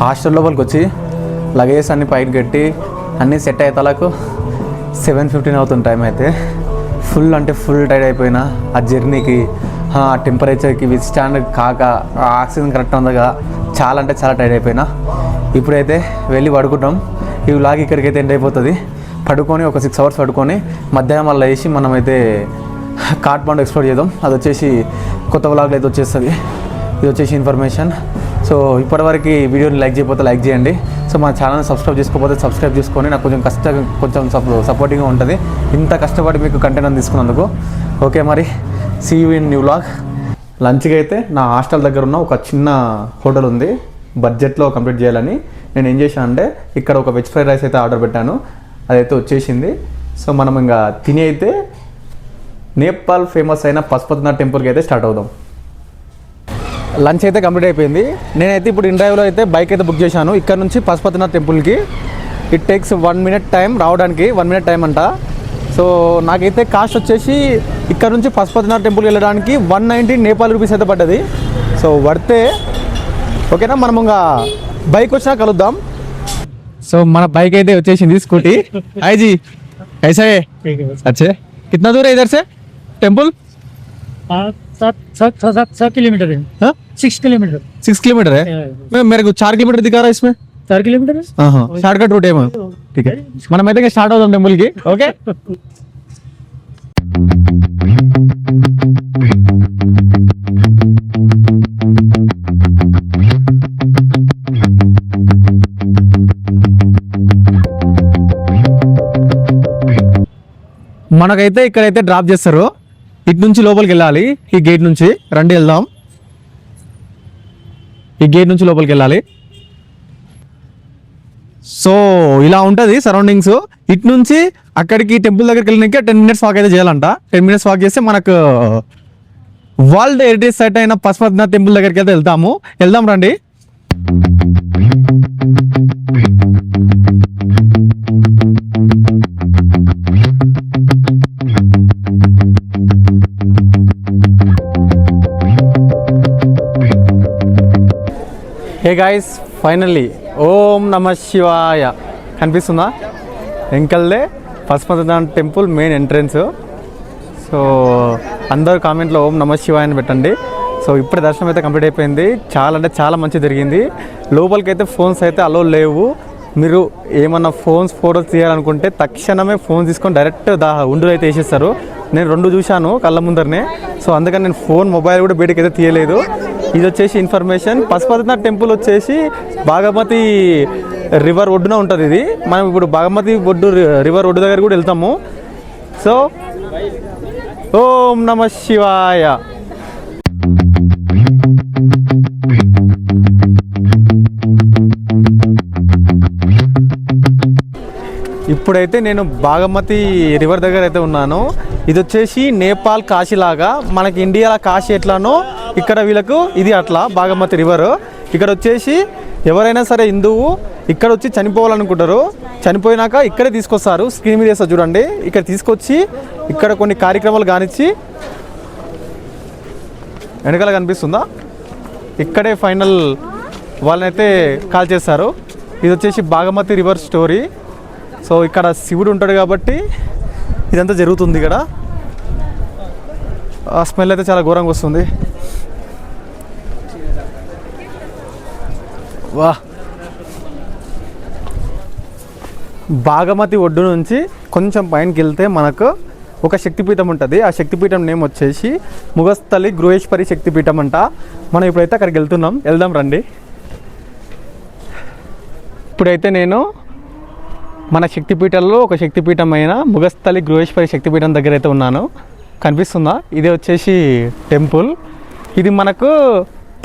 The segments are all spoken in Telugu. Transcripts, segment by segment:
హాస్టల్ లోపలికి వచ్చి లగేజ్ అన్ని పైకి కట్టి అన్నీ సెట్ అయ్యే తలకు 7:15 అవుతుంది టైం అయితే. ఫుల్ అంటే ఫుల్ టైర్డ్ అయిపోయినా ఆ జర్నీకి, ఆ టెంపరేచర్కి విత్స్టాండ్ కాక, ఆ ఆక్సిజన్ కరెక్ట్ ఉందగా చాలా అంటే చాలా టైర్డ్ అయిపోయినా. ఇప్పుడైతే వెళ్ళి పడుకుంటాం. ఈ వ్లాగ్ ఇక్కడికైతే ఎండ్ అయిపోతుంది. పడుకొని ఒక 6 అవర్స్ పడుకొని మధ్యాహ్నం వల్ల వేసి మనమైతే కాఠ్మండు ఎక్స్ప్లోర్ చేద్దాం. అది వచ్చేసి కొత్త వ్లాగ్లో అయితే వచ్చేస్తుంది. ఇది వచ్చేసి ఇన్ఫర్మేషన్. సో ఇప్పటివరకు వీడియోని లైక్ చేయకపోతే లైక్ చేయండి. సో మన ఛానల్ని సబ్స్క్రైబ్ చేసుకోకపోతే సబ్స్క్రైబ్ చేసుకొని నాకు కొంచెం సపోర్టింగ్గా ఉంటుంది ఇంత కష్టపడి మీకు కంటెంట్ తీసుకున్నందుకు. ఓకే మరి see you in new vlog. లంచ్కి అయితే నా హాస్టల్ దగ్గర ఉన్న ఒక చిన్న హోటల్ ఉంది, బడ్జెట్లో కంప్లీట్ చేయాలని. నేను ఏం చేశాను అంటే ఇక్కడ ఒక వెజ్ ఫ్రైడ్ రైస్ అయితే ఆర్డర్ పెట్టాను, అదైతే వచ్చేసింది. సో మనం ఇంకా తిని అయితే నేపాల్ ఫేమస్ అయిన పశుపతినాథ్ టెంపుల్కి అయితే స్టార్ట్ అవుదాం. లంచ్ అయితే కంప్లీట్ అయిపోయింది. నేనైతే ఇప్పుడు ఇన్ డ్రైవ్లో అయితే బైక్ అయితే బుక్ చేశాను. ఇక్కడ నుంచి పశుపతినాథ్ టెంపుల్కి ఇట్ టేక్స్ 1 minute టైం రావడానికి, 1 minute టైం అంట. సో నాకైతే కాస్ట్ వచ్చేసి ఇక్కడ నుంచి పశుపతినాథ్ టెంపుల్కి వెళ్ళడానికి 190 నేపాల్ రూపీస్ అయితే పడ్డది. సో వర్తే. ఓకేనా, మనం ఇంకా బైక్ వచ్చినా కలుద్దాం. సో మన బైక్ అయితే వచ్చేసింది, స్కూటీ. హాయ్ జీ, कैसा है? अच्छे. कितना दूर है इधर से टेंपल? 7 किलोमीटर है. हाँ? 6 किलोमीटर. 6 किलोमीटर है. मेरे को 4 किलोमीटर दिखा रहा है इसमें. 4 किलोमीटर है. हाँ, शॉर्टकट रूट है. ठीक है, మనమైతే స్టార్ట్ అవుదాం టెంపుల్కి. ఓకే. మనకైతే ఇక్కడైతే డ్రాప్ చేస్తారు. ఇటు నుంచి లోపలికి వెళ్ళాలి, ఈ గేట్ నుంచి. రండి వెళ్దాం. ఈ గేట్ నుంచి లోపలికి వెళ్ళాలి. సో ఇలా ఉంటుంది సరౌండింగ్స్. ఇటు నుంచి అక్కడికి టెంపుల్ దగ్గరికి వెళ్ళడానికి 10 minutes వాక్ అయితే చేయాలంట. 10 minutes వాక్ చేస్తే మనకు వరల్డ్ హెరిటేజ్ సైట్ అయిన పశుపతినాథ్ టెంపుల్ దగ్గరికి అయితే వెళ్దాం రండి. హే గాయ్స్, ఫైనల్లీ ఓం నమ శివాయ కనిపిస్తుందా? వెంకల్దే Pashupatinath temple main entrance. So అందరూ కామెంట్లో ఓం నమ శివాయ అని పెట్టండి. సో ఇప్పుడే దర్శనం అయితే కంప్లీట్ అయిపోయింది. చాలా అంటే చాలా మంచి జరిగింది. లోపలికి అయితే ఫోన్స్ అయితే అలో లేవు. మీరు ఏమన్నా ఫోటోస్ తీయాలనుకుంటే తక్షణమే ఫోన్ తీసుకొని డైరెక్ట్ ఉండు అయితే వేసేస్తారు. నేను 2 చూశాను కళ్ళ ముందరనే. సో అందుకని నేను మొబైల్ కూడా బయటకి అయితే తీయలేదు. ఇది వచ్చేసి ఇన్ఫర్మేషన్. పశుపతినాథ్ టెంపుల్ వచ్చేసి బాగమతి రివర్ ఒడ్డున ఉంటుంది. ఇది మనం ఇప్పుడు బాగమతి రివర్ ఒడ్డు దగ్గర కూడా వెళ్తాము. సో ఓం నమ శివాయ. ఇప్పుడైతే నేను బాగమతి రివర్ దగ్గర అయితే ఉన్నాను. ఇది వచ్చేసి నేపాల్ కాశీ లాగా, మనకి ఇండియాలో కాశీ ఎట్లానో ఇక్కడ వీళ్ళకు ఇది అట్లా బాగమతి రివర్. ఇక్కడ వచ్చేసి ఎవరైనా సరే హిందువు ఇక్కడ వచ్చి చనిపోవాలనుకుంటారు, చనిపోయినాక ఇక్కడే తీసుకొస్తారు. స్క్రీన్ మీద వేస్తారు చూడండి. ఇక్కడ తీసుకొచ్చి ఇక్కడ కొన్ని కార్యక్రమాలు కానిచ్చి, వెనకాల కనిపిస్తుందా, ఇక్కడే ఫైనల్ వాళ్ళనైతే కాల్ చేస్తారు. ఇది వచ్చేసి బాగమతి రివర్ స్టోరీ. సో ఇక్కడ శివుడు ఉంటాడు కాబట్టి ఇదంతా జరుగుతుంది. ఇక్కడ ఆ స్మెల్ అయితే చాలా ఘోరంగా వస్తుంది. వా, బాగమతి ఒడ్డు నుంచి కొంచెం పైనకి వెళ్తే మనకు ఒక శక్తిపీఠం ఉంటుంది. ఆ శక్తిపీఠం నేమ్ వచ్చేసి ముగస్థలి గృహేశ్వరి శక్తిపీఠం అంట. మనం ఇప్పుడైతే అక్కడికి వెళ్దాం రండి. ఇప్పుడైతే నేను మన శక్తిపీఠంలో ఒక శక్తిపీఠమైన ముగస్థలి గృహేశ్వరి శక్తిపీఠం దగ్గర అయితే ఉన్నాను. కనిపిస్తుందా? ఇది వచ్చేసి టెంపుల్. ఇది మనకు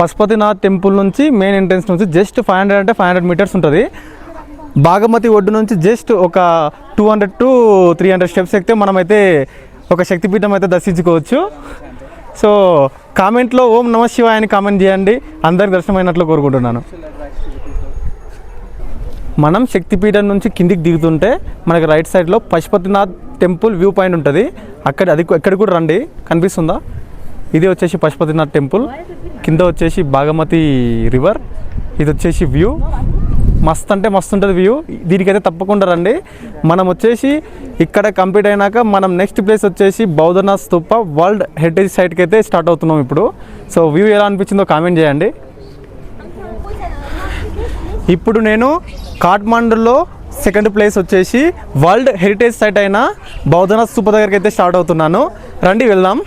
పశుపతినాథ్ టెంపుల్ నుంచి మెయిన్ ఎంట్రన్స్ నుంచి జస్ట్ 500 మీటర్స్ ఉంటుంది. బాగమతి ఒడ్డు నుంచి జస్ట్ ఒక 200 to 300 స్టెప్స్ ఎక్కితే మనమైతే ఒక శక్తిపీఠం అయితే దర్శించుకోవచ్చు. సో కామెంట్లో ఓం నమ శివాయ అని కామెంట్ చేయండి. అందరికి దర్శనమైనట్లు కోరుకుంటున్నాను. మనం శక్తిపీఠం నుంచి కిందికి దిగుతుంటే మనకి రైట్ సైడ్లో పశుపతినాథ్ టెంపుల్ వ్యూ పాయింట్ ఉంటుంది. ఎక్కడ కూడా రండి. కనిపిస్తుందా? ఇది వచ్చేసి పశుపతినాథ్ టెంపుల్, కింద వచ్చేసి బాగమతి రివర్. ఇది వచ్చేసి వ్యూ మస్త్ అంటే మస్తు ఉంటుంది వ్యూ. దీనికైతే తప్పకుండా రండి. మనం వచ్చేసి ఇక్కడ కంప్లీట్ అయినాక మనం నెక్స్ట్ ప్లేస్ వచ్చేసి బౌద్ధనాథ్ స్తూప వరల్డ్ హెరిటేజ్ సైట్కి అయితే స్టార్ట్ అవుతున్నాం ఇప్పుడు. సో వ్యూ ఎలా అనిపించిందో కామెంట్ చేయండి. ఇప్పుడు నేను కాఠ్మండూలో సెకండ్ ప్లేస్ వచ్చేసి వరల్డ్ హెరిటేజ్ సైట్ అయిన బౌద్ధనాథ్ స్తూప దగ్గరికి అయితే స్టార్ట్ అవుతున్నాను. రండి వెళ్దాం.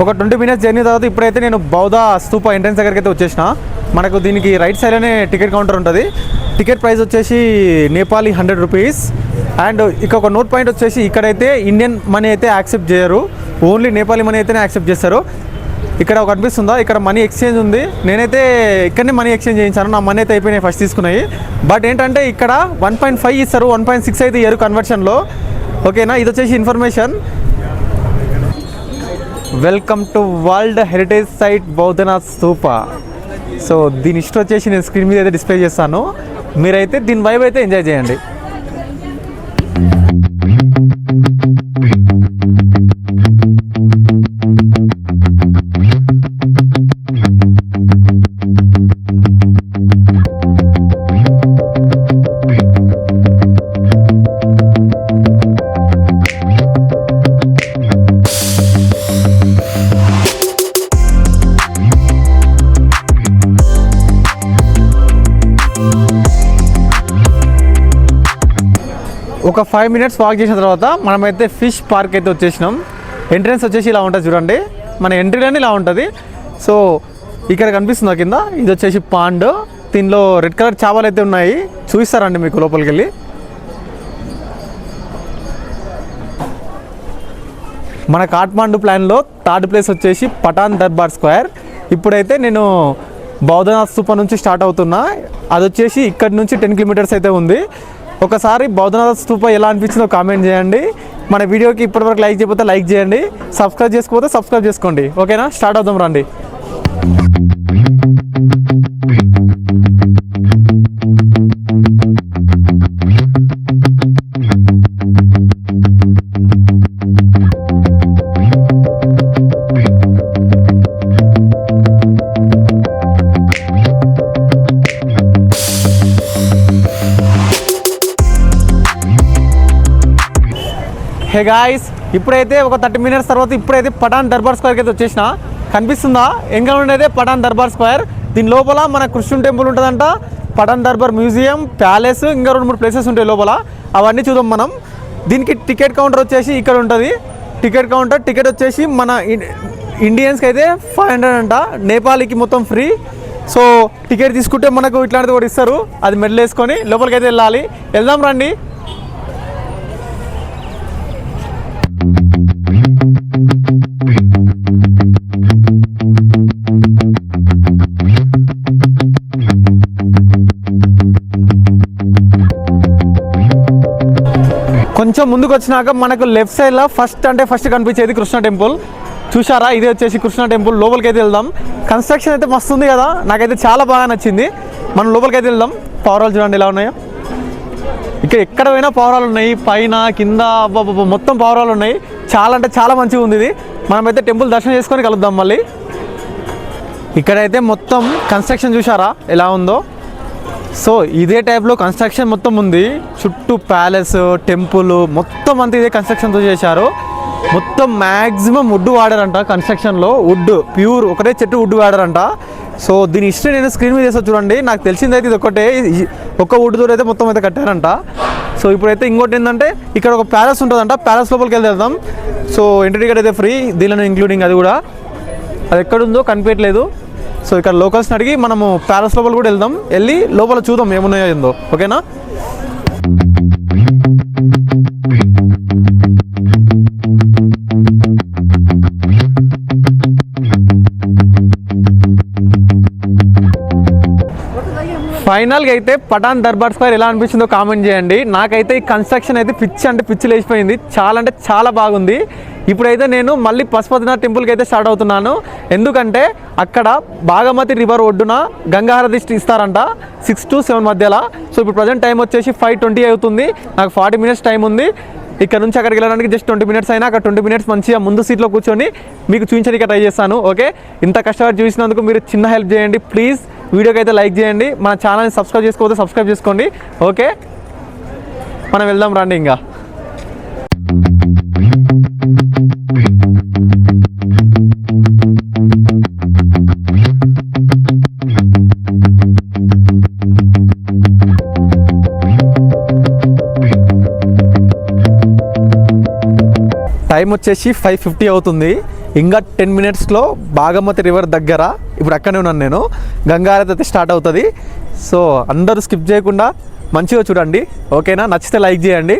ఒక 20 minutes జర్నీ తర్వాత ఇప్పుడైతే నేను బౌద్ధ స్తూప ఎంట్రన్స్ దగ్గరికి అయితే వచ్చేసిన. మనకు దీనికి రైట్ సైడ్లోనే టికెట్ కౌంటర్ ఉంటుంది. టికెట్ ప్రైస్ వచ్చేసి నేపాలీ 100 రూపీస్. అండ్ ఇక ఒక నోట్ పాయింట్ వచ్చేసి ఇక్కడైతే ఇండియన్ మనీ అయితే యాక్సెప్ట్ చేయరు, ఓన్లీ నేపాలీ మనీ అయితేనే యాక్సెప్ట్ చేస్తారు. ఇక్కడ ఒక కనిపిస్తుందా, ఇక్కడ మనీ ఎక్స్చేంజ్ ఉంది. నేనైతే ఇక్కడనే మనీ ఎక్స్చేంజ్ చేయించాను. నా మనీ అయితే అయిపోయినాయి ఫస్ట్ తీసుకున్నాయి. బట్ ఏంటంటే ఇక్కడ 1.5 ఇస్తారు, 1.6 అయితే ఇయ్యరు కన్వర్షన్లో. ఓకేనా, ఇది వచ్చేసి information. Welcome to world heritage site Boudhanath Stupa. So దీని ఇష్టం వచ్చేసి నేను స్క్రీన్ మీద అయితే డిస్ప్లే చేస్తాను. మీరైతే దీని వైబ్ అయితే ఎంజాయ్ చేయండి. ఒక 5 minutes వాక్ చేసిన తర్వాత మనమైతే ఫిష్ పార్క్ అయితే వచ్చేసినాం. ఎంట్రన్స్ వచ్చేసి ఇలా ఉంటుంది చూడండి, మన ఎంట్రీలోనే ఇలా ఉంటుంది. సో ఇక్కడ కనిపిస్తుందా కింద, ఇది వచ్చేసి పాండ్. దీనిలో రెడ్ కలర్ చేపలు అయితే ఉన్నాయి, చూపిస్తారండి మీకు లోపలికి వెళ్ళి. మన కాఠ్మండూ ప్లాన్లో థర్డ్ ప్లేస్ వచ్చేసి పఠాన్ దర్బార్ స్క్వేర్. ఇప్పుడైతే నేను బౌద్ధనాథ్ స్తూప నుంచి స్టార్ట్ అవుతున్నా. అది వచ్చేసి ఇక్కడ నుంచి 10 kilometers అయితే ఉంది. ఒకసారి బౌద్ధనాథ్ స్తూప ఎలా అనిపించిందో కామెంట్ చేయండి. మన వీడియోకి ఇప్పటివరకు లైక్ చేయకపోతే లైక్ చేయండి, సబ్స్క్రైబ్ చేసుకోకపోతే సబ్స్క్రైబ్ చేసుకోండి. ఓకేనా, స్టార్ట్ అవుదాం రండి. హే గాయ్స్, ఇప్పుడైతే ఒక 30 minutes తర్వాత ఇప్పుడైతే పఠాన్ దర్బార్ స్క్వేర్కి అయితే వచ్చేసిన. కనిపిస్తుందా, ఎంగా ఉండేదే పఠాన్ దర్బార్ స్క్వేర్. దీని లోపల మన కృష్ణుని టెంపుల్ ఉంటుందంట, పఠాన్ దర్బార్ మ్యూజియం, ప్యాలెస్, ఇంకా 2-3 ప్లేసెస్ ఉంటాయి లోపల. అవన్నీ చూద్దాం మనం. దీనికి టికెట్ కౌంటర్ వచ్చేసి ఇక్కడ ఉంటుంది. టికెట్ కౌంటర్ టికెట్ వచ్చేసి మన ఇండియన్స్కి అయితే 500 అంట, నేపాలీకి మొత్తం ఫ్రీ. సో టికెట్ తీసుకుంటే మనకు ఇట్లాంటిది కూడా ఇస్తారు. అది మెడల్ వేసుకొని లోపలికి అయితే వెళ్ళాలి. వెళ్దాం రండి. కొంచెం ముందుకు వచ్చినాక మనకు లెఫ్ట్ సైడ్లో ఫస్ట్ కనిపించేది కృష్ణ టెంపుల్. చూసారా, ఇదే వచ్చేసి కృష్ణ టెంపుల్. లోపలికి అయితే వెళ్దాం. కన్స్ట్రక్షన్ అయితే మస్తు ఉంది కదా, నాకైతే చాలా బాగా నచ్చింది. మనం లోపలికి అయితే వెళ్దాం. పవరాలు చూడండి ఎలా ఉన్నాయో. ఇక్కడ ఎక్కడ పోయినా పవరాలు ఉన్నాయి, పైన కింద మొత్తం పవరాలు ఉన్నాయి. చాలా అంటే చాలా మంచిగా ఉంది ఇది. మనమైతే టెంపుల్ దర్శనం చేసుకొని కలుద్దాం మళ్ళీ. ఇక్కడైతే మొత్తం కన్స్ట్రక్షన్ చూసారా ఎలా ఉందో. సో ఇదే టైప్లో కన్స్ట్రక్షన్ మొత్తం ఉంది. చుట్టూ ప్యాలెస్, టెంపుల్ మొత్తం అంతా ఇదే కన్స్ట్రక్షన్తో చేశారు. మొత్తం మ్యాక్సిమం వుడ్ వాడారంట కన్స్ట్రక్షన్లో. వుడ్ ప్యూర్, ఒకటే చెట్టు వుడ్ వాడారంట. సో దీని హిస్టరీ నేను స్క్రీన్ మీద చేస్తా చూడండి. నాకు తెలిసిందైతే ఇది ఒకటే, ఒక్క వుడ్తో అయితే మొత్తం అయితే కట్టారంట. సో ఇప్పుడైతే ఇంకోటి ఏంటంటే ఇక్కడ ఒక ప్యాలెస్ ఉంటుందంట. ప్యాలెస్ లోపలికి వెళ్దాం. సో ఎంట్రీ టికెట్ అయితే ఫ్రీ, దీనిలో ఇంక్లూడింగ్. అది కూడా అది ఎక్కడుందో కనిపించట్లేదు. సో ఇక్కడ లోకల్స్ని అడిగి మనము ప్యాలెస్ లోపల కూడా వెళ్దాం. వెళ్ళి లోపల చూద్దాం ఏమున్నాయో ఏందో. ఓకేనా, ఫైనల్గా అయితే పఠాన్ దర్బార్ స్క్వేర్ ఎలా అనిపించిందో కామెంట్ చేయండి. నాకైతే ఈ కన్స్ట్రక్షన్ అయితే పిచ్చి లేచిపోయింది. చాలా అంటే చాలా బాగుంది. ఇప్పుడైతే నేను మళ్ళీ పశుపతినాథ్ టెంపుల్కి అయితే స్టార్ట్ అవుతున్నాను. ఎందుకంటే అక్కడ బాగమతి రివర్ ఒడ్డున గంగాహారతి ఇస్తారంట 6 to 7 మధ్యలో. సో ఇప్పుడు ప్రజెంట్ టైం వచ్చేసి 5:20 అవుతుంది. నాకు 40 minutes టైం ఉంది. ఇక్కడ నుంచి అక్కడికి వెళ్ళడానికి జస్ట్ 20 మినిట్స్ అయినా అక్కడ 20 మినిట్స్ మంచిగా ముందు సీట్లో కూర్చొని మీకు చూపించడానికి ట్రై చేస్తాను. ఓకే, ఇంత కష్టపడి చూసినందుకు మీరు చిన్న హెల్ప్ చేయండి ప్లీజ్. వీడియోకి అయితే లైక్ చేయండి, మన ఛానల్ని సబ్స్క్రైబ్ చేసుకోకపోతే సబ్స్క్రైబ్ చేసుకోండి. ఓకే, మనం వెళ్దాం రండి. ఇంకా టైం వచ్చేసి 5:50 అవుతుంది. ఇంకా 10 మినిట్స్లో బాగమతి రివర్ దగ్గర, ఇప్పుడు అక్కడే ఉన్నాను నేను, గంగారతి అయితే స్టార్ట్ అవుతుంది. సో అందరూ స్కిప్ చేయకుండా మంచిగా చూడండి. ఓకేనా, నచ్చితే లైక్ చేయండి.